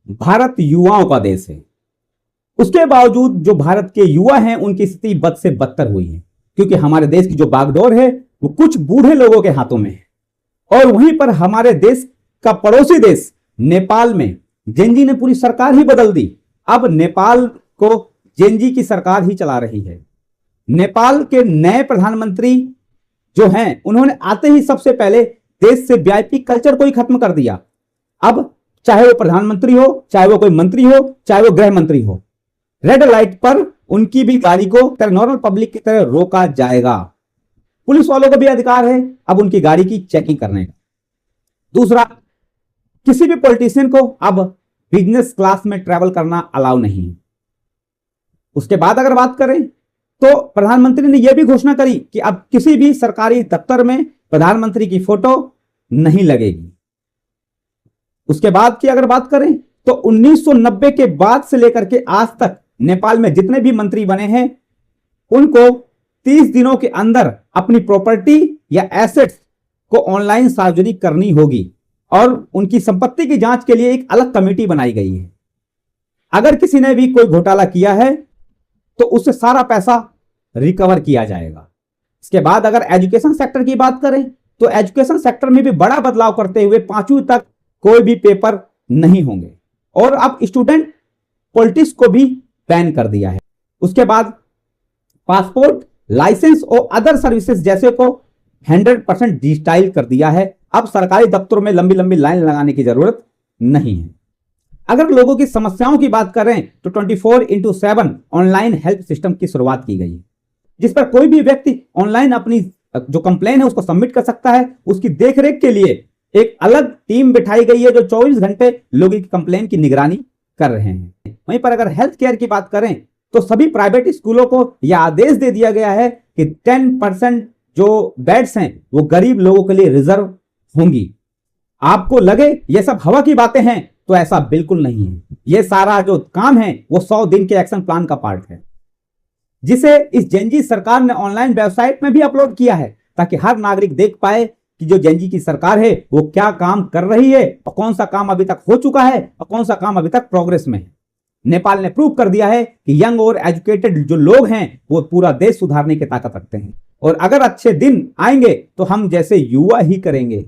भारत युवाओं का देश है। उसके बावजूद जो भारत के युवा हैं उनकी स्थिति बद से बदतर हुई है, क्योंकि हमारे देश की जो बागडोर है वो कुछ बूढ़े लोगों के हाथों में है। और वहीं पर हमारे देश का पड़ोसी देश नेपाल में जेनजी ने पूरी सरकार ही बदल दी। अब नेपाल को जेनजी की सरकार ही चला रही है। नेपाल के नए प्रधानमंत्री जो हैं उन्होंने आते ही सबसे पहले देश से वीआईपी कल्चर को ही खत्म कर दिया। अब चाहे वो प्रधानमंत्री हो, चाहे वो कोई मंत्री हो, चाहे वो गृह मंत्री हो, रेड लाइट पर उनकी भी गाड़ी को नॉर्मल पब्लिक की तरह रोका जाएगा। पुलिस वालों को भी अधिकार है अब उनकी गाड़ी की चेकिंग करने का। दूसरा, किसी भी पॉलिटिशियन को अब बिजनेस क्लास में ट्रैवल करना अलाउ नहीं है। उसके बाद अगर बात करें तो प्रधानमंत्री ने यह भी घोषणा करी कि अब किसी भी सरकारी दफ्तर में प्रधानमंत्री की फोटो नहीं लगेगी। उसके बाद की अगर बात करें तो 1990 के बाद से लेकर के आज तक नेपाल में जितने भी मंत्री बने हैं उनको 30 दिनों के अंदर अपनी प्रॉपर्टी या एसेट्स को ऑनलाइन सार्वजनिक करनी होगी और उनकी संपत्ति की जांच के लिए एक अलग कमेटी बनाई गई है। अगर किसी ने भी कोई घोटाला किया है तो उससे सारा पैसा रिकवर किया जाएगा। इसके बाद अगर एजुकेशन सेक्टर की बात करें तो एजुकेशन सेक्टर में भी बड़ा बदलाव करते हुए 5वीं तक कोई भी पेपर नहीं होंगे और अब स्टूडेंट पॉलिटिक्स को भी बैन कर दिया है। उसके बाद पासपोर्ट, लाइसेंस और अदर सर्विसेज जैसे को 100% डिजिटाइज कर दिया है। अब सरकारी दफ्तरों में लंबी लंबी लाइन लगाने की जरूरत नहीं है। अगर लोगों की समस्याओं की बात करें तो 24/7 ऑनलाइन हेल्प सिस्टम की शुरुआत की गई है, जिस पर कोई भी व्यक्ति ऑनलाइन अपनी जो कंप्लेन है उसको सबमिट कर सकता है। उसकी देखरेख के लिए एक अलग टीम बिठाई गई है जो 24 घंटे लोगों की कंप्लेन की निगरानी कर रहे हैं। वहीं पर अगर हेल्थ केयर की बात करें तो सभी प्राइवेट स्कूलों को यह आदेश दे दिया गया है कि 10% जो बेड्स हैं वो गरीब लोगों के लिए रिजर्व होंगी। आपको लगे ये सब हवा की बातें हैं तो ऐसा बिल्कुल नहीं है। ये सारा जो काम है वो 100 दिन के एक्शन प्लान का पार्ट है, जिसे इस जेनजी सरकार ने ऑनलाइन वेबसाइट में भी अपलोड किया है ताकि हर नागरिक देख पाए कि जो जेनजी की सरकार है वो क्या काम कर रही है और कौन सा काम अभी तक हो चुका है और कौन सा काम अभी तक प्रोग्रेस में है। नेपाल ने प्रूव कर दिया है कि यंग और एजुकेटेड जो लोग हैं वो पूरा देश सुधारने की ताकत रखते हैं और अगर अच्छे दिन आएंगे तो हम जैसे युवा ही करेंगे।